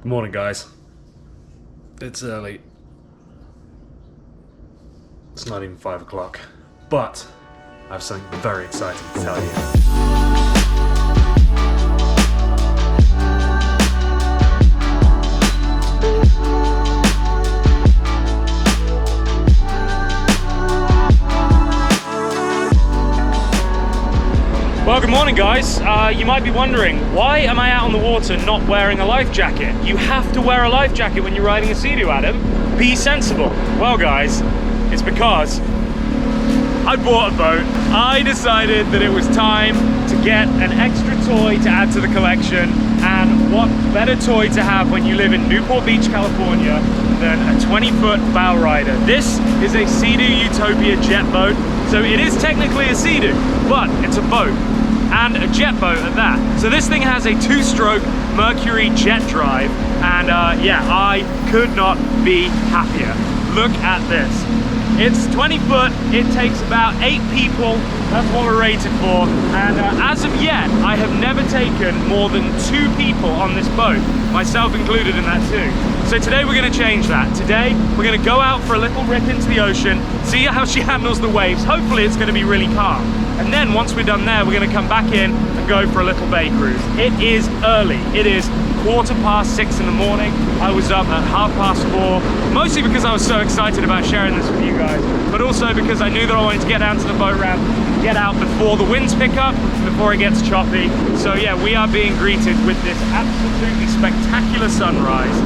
Good morning, guys. It's early. It's not even 5 o'clock, but I have something very exciting to tell you. Well, good morning, guys. You might be wondering, why am I out on the water not wearing a life jacket? You have to wear a life jacket when you're riding a Sea-Doo, Adam. Be sensible. Well, guys, it's because I bought a boat. I decided that it was time to get an extra toy to add to the collection, and what better toy to have when you live in Newport Beach, California, than a 20-foot bow rider. This is a Sea-Doo Utopia jet boat, so it is technically a Sea-Doo, but it's a boat, and a jet boat at that. So this thing has a 2-stroke Mercury jet drive, and yeah, I could not be happier. Look at this. It's 20 foot, it takes about 8 people, that's what we're rated for, and as of yet, I have never taken more than 2 people on this boat, myself included in that too. So today we're going to change that. Today we're going to go out for a little rip into the ocean, see how she handles the waves. Hopefully it's going to be really calm. And then once we're done there, we're going to come back in and go for a little bay cruise. It is early. It is 6:15 in the morning. I was up at 4:30, mostly because I was so excited about sharing this with you guys, but also because I knew that I wanted to get down to the boat ramp, get out before the winds pick up, before it gets choppy. So yeah, we are being greeted with this absolutely spectacular sunrise.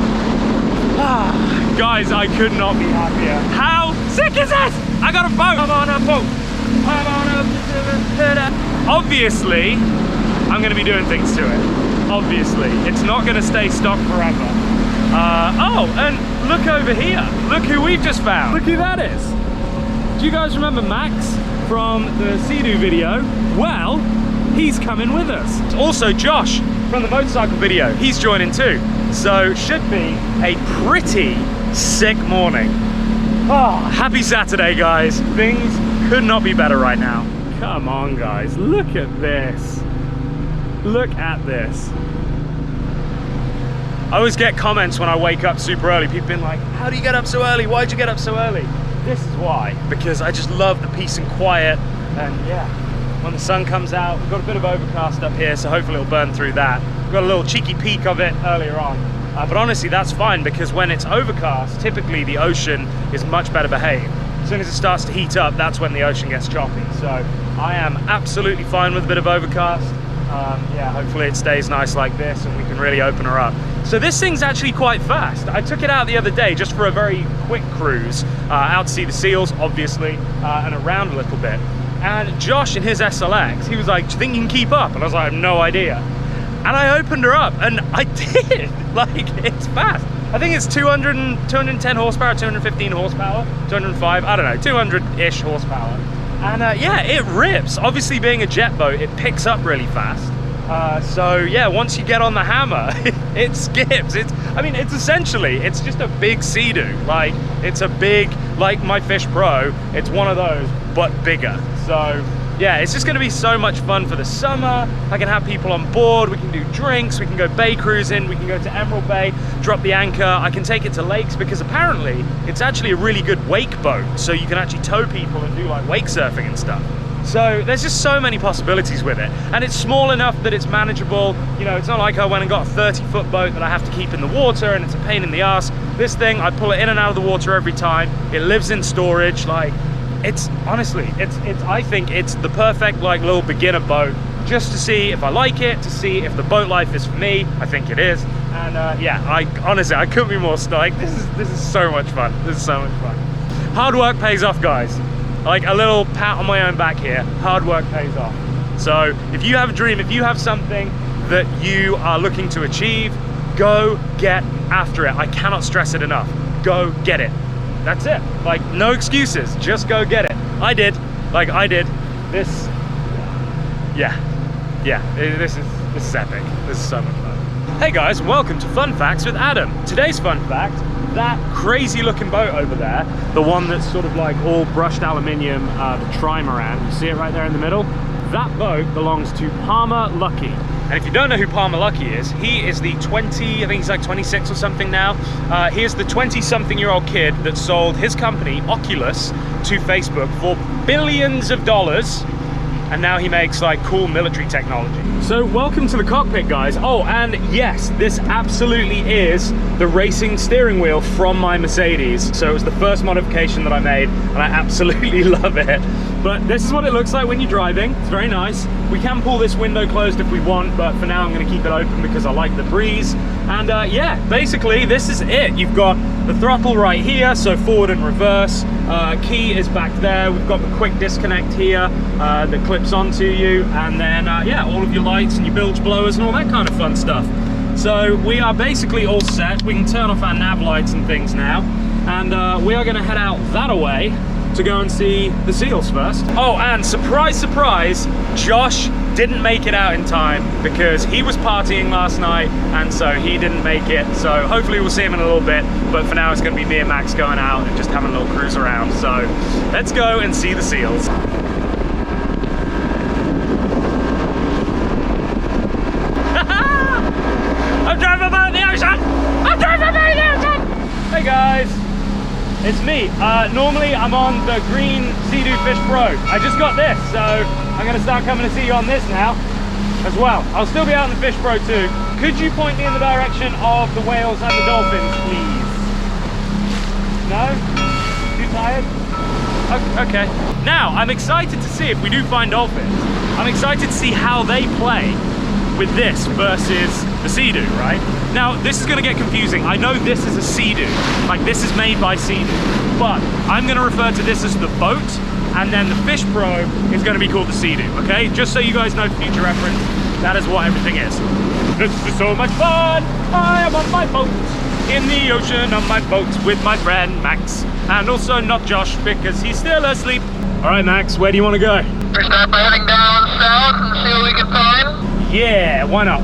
Guys, I could not be happier. How sick is this? I got a boat. I'm on a boat. I'm on a... Obviously, I'm going to be doing things to it. Obviously, it's not going to stay stock forever. Oh, and look over here. Look who we've just found. Look who that is. Do you guys remember Max from the Sea-Doo video? Well, he's coming with us. Also Josh from the motorcycle video, he's joining too. So should be a pretty sick morning. Oh, happy Saturday, guys. Things could not be better right now. Come on, guys, look at this. Look at this. I always get comments when I wake up super early. People being like, how do you get up so early? Why'd you get up so early? This is why. Because I just love the peace and quiet. And yeah, when the sun comes out, we've got a bit of overcast up here, so hopefully it'll burn through that. We've got a little cheeky peek of it earlier on. But honestly, that's fine, because when it's overcast, typically the ocean is much better behaved. As soon as it starts to heat up, that's when the ocean gets choppy. So I am absolutely fine with a bit of overcast. Yeah, hopefully it stays nice like this and we can really open her up. So this thing's actually quite fast. I took it out the other day just for a very quick cruise, out to see the seals, obviously, and around a little bit. And Josh in his SLX, he was like, do you think you can keep up? And I was like, I have no idea. And I opened her up, and I did. Like, it's fast. I think it's 210 horsepower, 215 horsepower, 205, I don't know, 200-ish horsepower. And yeah, it rips. Obviously, being a jet boat, it picks up really fast. So yeah, once you get on the hammer, it skips. I mean, it's essentially, it's just a big Sea-Doo. Like, it's a big, like my Fish Pro, it's one of those, but bigger. So yeah, it's just gonna be so much fun for the summer. I can have people on board, we can do drinks, we can go bay cruising, we can go to Emerald Bay, drop the anchor. I can take it to lakes because apparently it's actually a really good wake boat. So you can actually tow people and do like wake surfing and stuff. So there's just so many possibilities with it. And it's small enough that it's manageable. You know, it's not like I went and got a 30-foot boat that I have to keep in the water and it's a pain in the ass. This thing, I pull it in and out of the water every time. It lives in storage. Like, it's honestly, I think it's the perfect like little beginner boat, just to see if I like it, to see if the boat life is for me. I think it is. And yeah, honestly, I couldn't be more stoked. This is so much fun. This is so much fun. Hard work pays off, guys. Like a little pat on my own back here. Hard work pays off. So if you have a dream, if you have something that you are looking to achieve, go get after it. I cannot stress it enough. Go get it. That's it. Like, no excuses. Just go get it. I did. Like, I did. This is epic. This is so much fun. Hey guys, welcome to Fun Facts with Adam. Today's fun fact, that crazy looking boat over there, the one that's sort of like all brushed aluminium, the trimaran, you see it right there in the middle? That boat belongs to Palmer Luckey. And if you don't know who Palmer Luckey is, he is the I think he's like 26 or something now. He is the 20-something-year-old kid that sold his company, Oculus, to Facebook for billions of dollars. And now he makes like cool military technology. So welcome to the cockpit, guys. Oh, and yes, this absolutely is the racing steering wheel from my Mercedes. So it was the first modification that I made, and I absolutely love it. But this is what it looks like when you're driving. It's very nice. We can pull this window closed if we want, but for now I'm gonna keep it open because I like the breeze. And yeah, basically this is it. You've got the throttle right here, so forward and reverse. Key is back there. We've got the quick disconnect here that clips onto you, and then yeah, all of your lights and your bilge blowers and all that kind of fun stuff. So we are basically all set. We can turn off our nav lights and things now, and we are going to head out that way to go and see the seals first. Oh, and surprise, surprise, Josh didn't make it out in time because he was partying last night, and so he didn't make it. So hopefully we'll see him in a little bit, but for now it's going to be me and Max going out and just having a little cruise around. So let's go and see the seals. I'm driving about the ocean! I'm driving about the ocean! Hey guys, it's me. Normally I'm on the green Sea-Doo Fish Pro. I just got this, so I'm gonna start coming to see you on this now as well. I'll still be out in the Fish Pro too. Could you point me in the direction of the whales and the dolphins, please? No? Too tired? Okay. Now, I'm excited to see if we do find dolphins. I'm excited to see how they play with this versus the Sea-Doo, right? Now, this is gonna get confusing. I know this is a Sea-Doo, like this is made by Sea-Doo, but I'm gonna refer to this as the boat, and then the Fish Pro is gonna be called the Sea-Doo, okay? Just so you guys know, future reference, that is what everything is. This is so much fun! I am on my boat, in the ocean on my boat with my friend Max, and also not Josh because he's still asleep. All right, Max, where do you wanna go? We start by heading down south and see what we can find. Yeah, why not?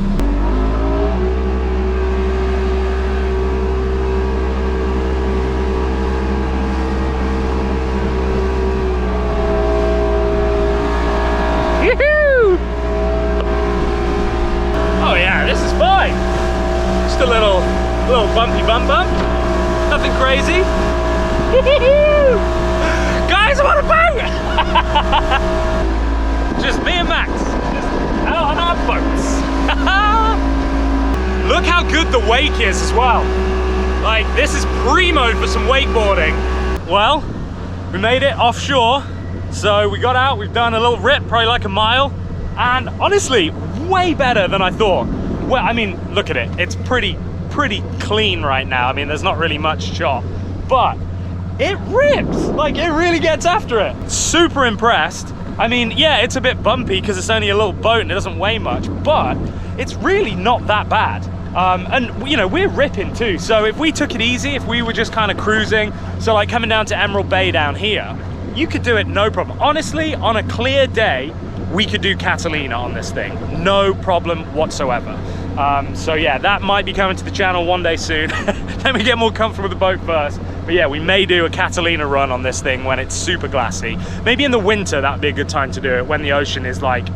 Yoo-hoo! Oh yeah, this is fine. Just a little bumpy bump. Nothing crazy. Guys, I'm on a boat! Just me and Max. Out on our boats. Look how good the wake is as well. Like, this is primo for some wakeboarding. Well, we made it offshore. So we got out, we've done a little rip, probably like a mile. And honestly, way better than I thought. Well, I mean, look at it. It's pretty clean right now. I mean, there's not really much chop, but it rips. Like, it really gets after it. Super impressed. I mean, yeah, it's a bit bumpy because it's only a little boat and it doesn't weigh much, but it's really not that bad. And you know, we're ripping too. So if we took it easy, if we were just kind of cruising, so like coming down to Emerald Bay down here, you could do it no problem. Honestly, on a clear day, we could do Catalina on this thing. No problem whatsoever. So yeah, that might be coming to the channel one day soon. Let me get more comfortable with the boat first. But yeah, we may do a Catalina run on this thing when it's super glassy. Maybe in the winter, that'd be a good time to do it, when the ocean is like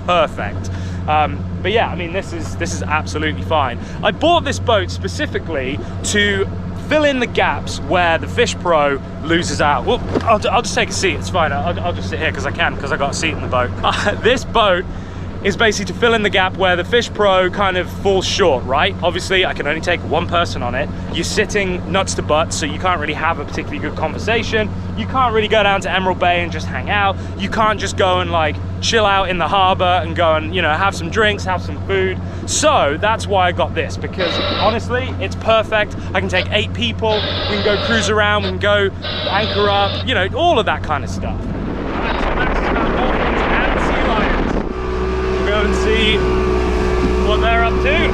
perfect. But yeah, I mean, this is absolutely fine. I bought this boat specifically to fill in the gaps where the Fish Pro loses out. Well, I'll just take a seat, it's fine. I'll just sit here because I can, because I got a seat in the boat. This boat is basically to fill in the gap where the Fish Pro kind of falls short, right? Obviously, I can only take one person on it. You're sitting nuts to butts, so you can't really have a particularly good conversation. You can't really go down to Emerald Bay and just hang out. You can't just go and like chill out in the harbor and go and, you know, have some drinks, have some food. So that's why I got this, because honestly, it's perfect. I can take 8 people, we can go cruise around, we can go anchor up, you know, all of that kind of stuff. Go and see what they're up to.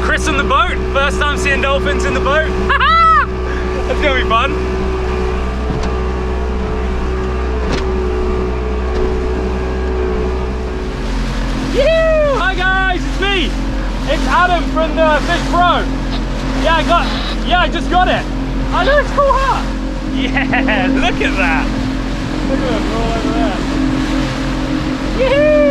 Chris on the boat, first time seeing dolphins in the boat. That's gonna be fun. Yoo-hoo! Hi guys, it's me. It's Adam from the Fish Pro. Yeah, I just got it. I know, it's cool, huh? Yeah, look at that. Look at them, they're all over there. Yoo-hoo!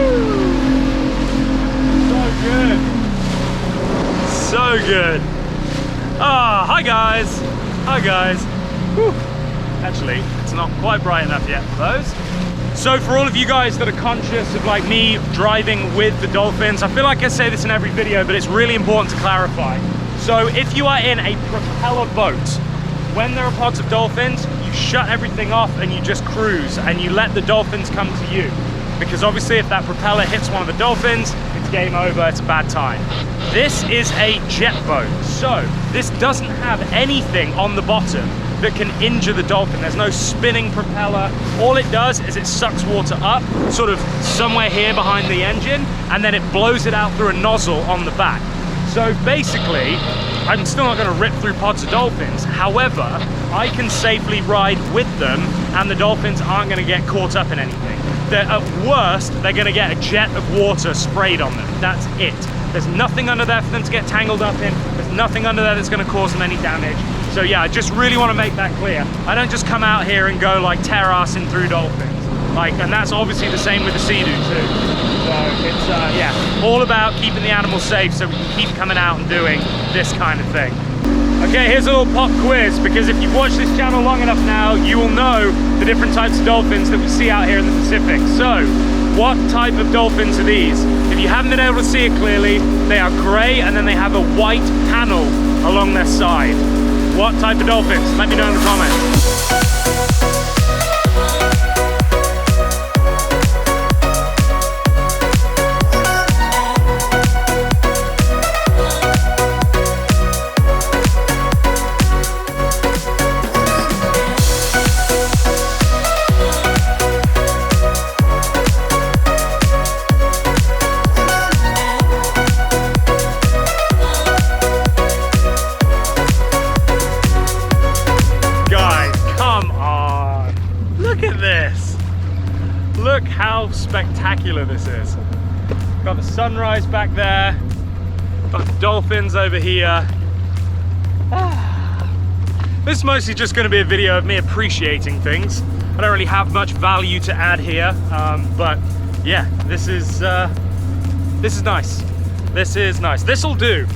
guys. Hi guys. Whew. Actually, it's not quite bright enough yet for those. So for all of you guys that are conscious of like me driving with the Dolphins, I feel like I say this in every video, but it's really important to clarify. So if you are in a propeller boat, when there are pods of dolphins, you shut everything off and you just cruise and you let the dolphins come to you. Because obviously if that propeller hits one of the dolphins, it's game over, it's a bad time. This is a jet boat, so this doesn't have anything on the bottom that can injure the dolphin. There's no spinning propeller. All it does is it sucks water up, sort of somewhere here behind the engine, and then it blows it out through a nozzle on the back. So basically, I'm still not going to rip through pods of dolphins. However, I can safely ride with them and the dolphins aren't going to get caught up in anything. At worst, they're going to get a jet of water sprayed on them. That's it. There's nothing under there for them to get tangled up in. There's nothing under there that's going to cause them any damage. So yeah, I just really want to make that clear. I don't just come out here and go like tear-assing through dolphins. And that's obviously the same with the Sea-Doo too. So it's, yeah, all about keeping the animals safe so we can keep coming out and doing this kind of thing. Okay, here's a little pop quiz, because if you've watched this channel long enough now, you will know the different types of dolphins that we see out here in the Pacific. So, what type of dolphins are these? If you haven't been able to see it clearly, they are grey and then they have a white panel along their side. What type of dolphins? Let me know in the comments. Look how spectacular this is. Got the sunrise back there, got the dolphins over here. This is mostly just going to be a video of me appreciating things. I don't really have much value to add here, but yeah, this is nice. This is nice. This'll do.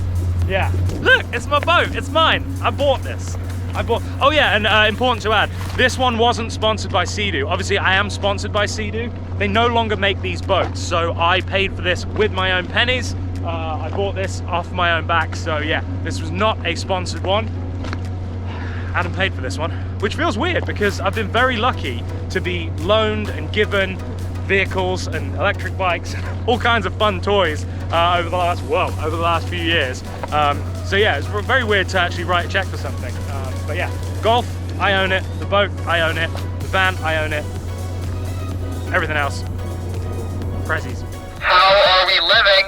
Yeah. Look, it's my boat. It's mine. I bought this. Oh yeah, and important to add, this one wasn't sponsored by Sea-Doo. Obviously, I am sponsored by Sea-Doo. They no longer make these boats, so I paid for this with my own pennies. I bought this off my own back, so yeah, this was not a sponsored one. I hadn't paid for this one, which feels weird because I've been very lucky to be loaned and given vehicles and electric bikes, all kinds of fun toys over the last few years. So yeah, it's very weird to actually write a check for something. But yeah, golf, I own it. The boat, I own it. The van, I own it. Everything else, prezzies. How are we living?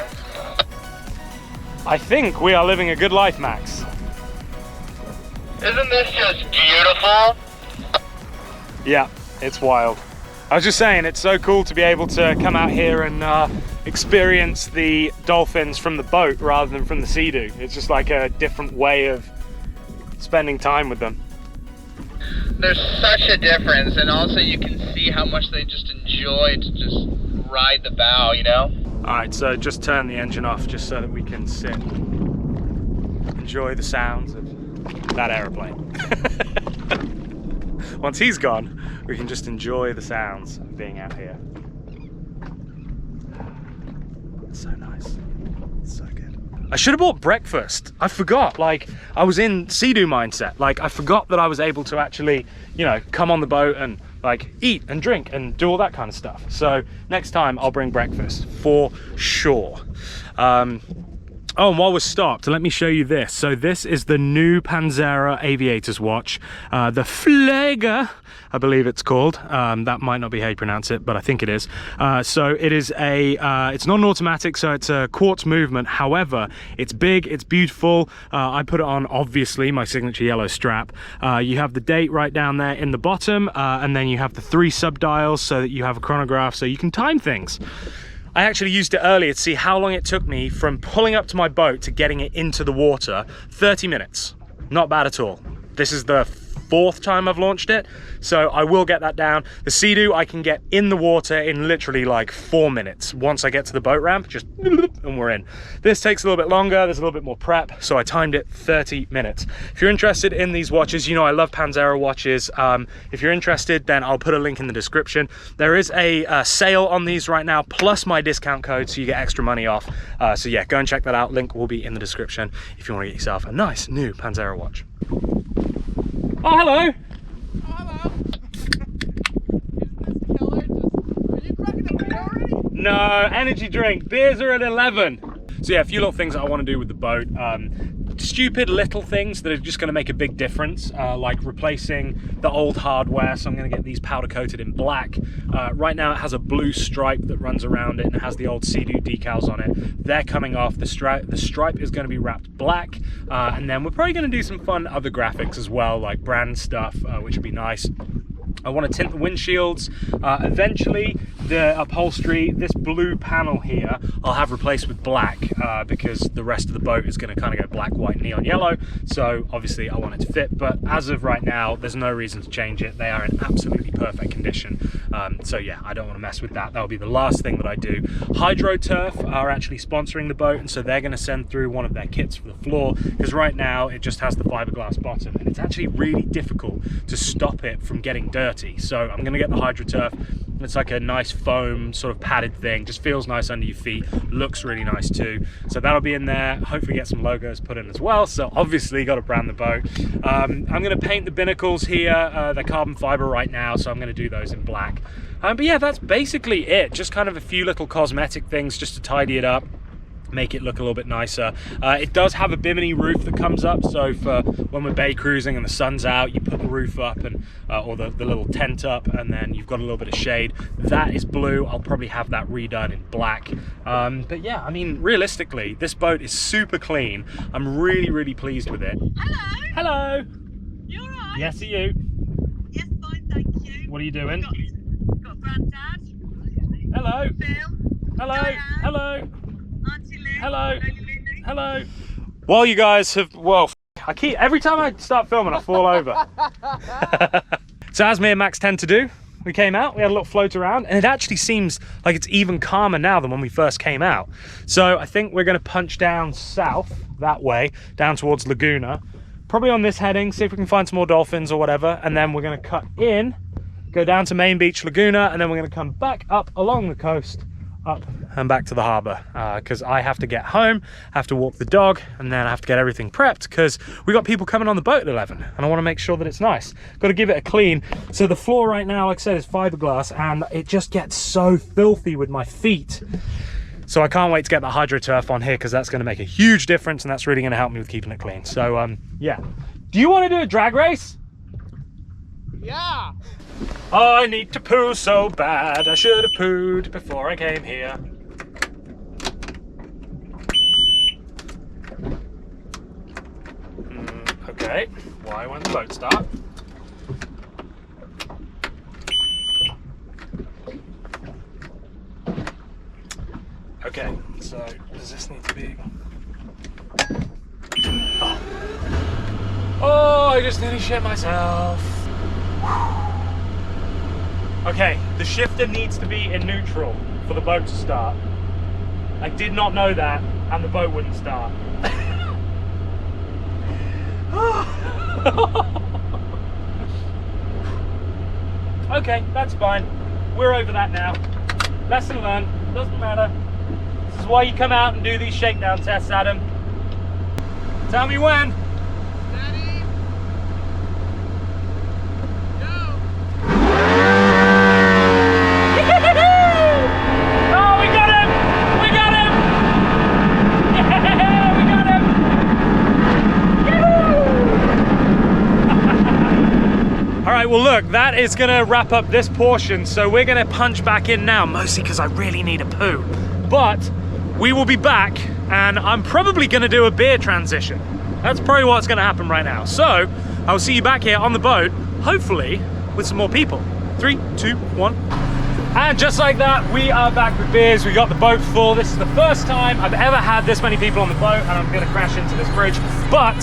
I think we are living a good life, Max. Isn't this just beautiful? Yeah, it's wild. I was just saying, it's so cool to be able to come out here and experience the dolphins from the boat rather than from the Sea-Doo. It's just like a different way of spending time with them. There's such a difference, and also you can see how much they just enjoy to just ride the bow, you know? All right, so just turn the engine off just so that we can sit, enjoy the sounds of that aeroplane. Once he's gone, we can just enjoy the sounds of being out here. It's so nice. It's so good. I should have bought breakfast. I forgot. Like, I was in Sea-Doo mindset. Like, I forgot that I was able to actually, you know, come on the boat and like eat and drink and do all that kind of stuff. So next time I'll bring breakfast for sure. Oh, and while we're stopped, let me show you this. So this is the new Panzera Aviator's watch, the Flieger, I believe it's called. That might not be how you pronounce it, but I think it is. So it is it's not an automatic, so it's a quartz movement. However, it's big, it's beautiful. I put it on, obviously, my signature yellow strap. You have the date right down there in the bottom, and then you have the 3 sub-dials so that you have a chronograph so you can time things. I actually used it earlier to see how long it took me from pulling up to my boat to getting it into the water. 30 minutes. Not bad at all. This is the 4th time I've launched it, so I will get that down. The Sea-Doo I can get in the water in literally like 4 minutes. Once I get to the boat ramp, just and we're in. This takes a little bit longer, there's a little bit more prep, so I timed it 30 minutes. If you're interested in these watches, you know I love Panzera watches. If you're interested, then I'll put a link in the description. There is a sale on these right now, plus my discount code, so you get extra money off. So yeah, go and check that out. Link will be in the description if you want to get yourself a nice new Panzera watch. Oh, hello. Oh, hello. Isn't this killer? Are you cracking a beer already? No, energy drink. Beers are at 11. So yeah, a few little things that I want to do with the boat. Stupid little things that are just going to make a big difference, like replacing the old hardware. So I'm going to get these powder coated in black. Right now it has a blue stripe that runs around it and it has the old Sea-Doo decals on it. They're coming off. The stripe is going to be wrapped black, and then we're probably going to do some fun other graphics as well, like brand stuff, which would be nice. I want to tint the windshields. Eventually, the upholstery, this blue panel here, I'll have replaced with black because the rest of the boat is going to kind of go black, white, neon yellow. So obviously I want it to fit, but as of right now, there's no reason to change it. They are in absolutely perfect condition. So yeah, I don't want to mess with that. That'll be the last thing that I do. HydroTurf are actually sponsoring the boat, and so they're going to send through one of their kits for the floor, because right now it just has the fiberglass bottom, and it's actually really difficult to stop it from getting dirty. So I'm going to get the HydroTurf. It's like a nice foam sort of padded thing, just feels nice under your feet, looks really nice too. So that'll be in there. Hopefully get some logos put in as well. So obviously got to brand the boat. I'm going to paint the binnacles here. They're carbon fiber right now, so I'm going to do those in black. But yeah, that's basically it. Just kind of a few little cosmetic things just to tidy it up, make it look a little bit nicer. It does have a bimini roof that comes up, so for when we're bay cruising and the sun's out, you put the roof up and or the little tent up, and then you've got a little bit of shade. That is blue. I'll probably have that redone in black. But yeah, I mean, realistically, this boat is super clean. I'm really pleased with it. Hello. Hello. You alright? Yes, are you? Yes, fine, thank you. What are you doing? Got Granddad. Hello. Phil. Hello. Diane. Hello. Auntie Lou. Hello. Lady Lulu. Hello. Well, you guys have, well, every time I start filming, I fall over. So as me and Max tend to do, we came out, we had a little float around, and it actually seems like it's even calmer now than when we first came out. So I think we're going to punch down south that way, down towards Laguna, probably on this heading, see if we can find some more dolphins or whatever, and then we're going to cut in, go down to Main Beach Laguna, and then we're going to come back up along the coast, up and back to the harbour, because I have to get home, have to walk the dog, and then I have to get everything prepped because we got people coming on the boat at 11 and I want to make sure that it's nice. Got to give it a clean. So the floor right now, like I said, is fiberglass and it just gets so filthy with my feet. So I can't wait to get that HydroTurf on here because that's going to make a huge difference and that's really going to help me with keeping it clean. So yeah. Do you want to do a drag race? Yeah. I need to poo so bad. I should have pooed before I came here. Okay, why won't the boat start? Okay, so does this need to be... Oh, I just nearly shit myself. Okay, the shifter needs to be in neutral for the boat to start. I did not know that, and the boat wouldn't start. Okay, that's fine. We're over that now. Lesson learned, doesn't matter. This is why you come out and do these shakedown tests, Adam. Tell me when. Steady. Go. Oh, we got him! We got him! Yeah, we got him! All right, well look, that is gonna wrap up this portion, so we're gonna punch back in now, mostly because I really need a poo. But we will be back, and I'm probably gonna do a beer transition. That's probably what's gonna happen right now. So, I'll see you back here on the boat, hopefully with some more people. 3, 2, 1. And just like that, we are back with beers. We got the boat full. This is the first time I've ever had this many people on the boat, and I'm gonna crash into this bridge. But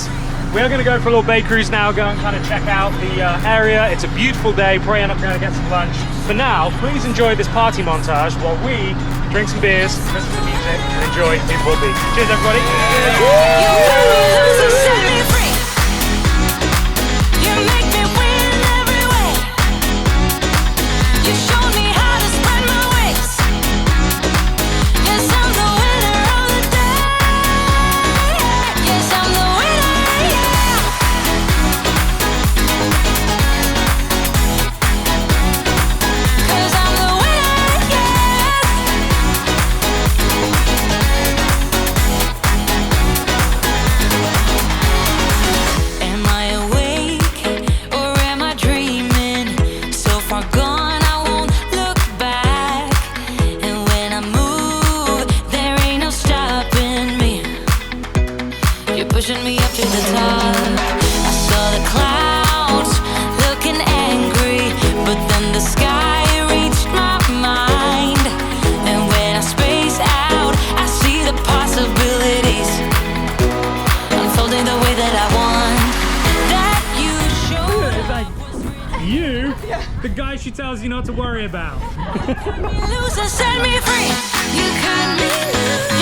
We're going to go for a little bay cruise now, go and kind of check out the area. It's a beautiful day, probably end up going to get some lunch. For now, please enjoy this party montage while we drink some beers, listen to music, and enjoy Newport Beach. Cheers, everybody. Pushing me up to the top. I saw the clouds looking angry, but then the sky reached my mind. And when I space out, I see the possibilities unfolding the way that I want. That you show The guy she tells you not to worry about. me loose and set me free. You cut me loose.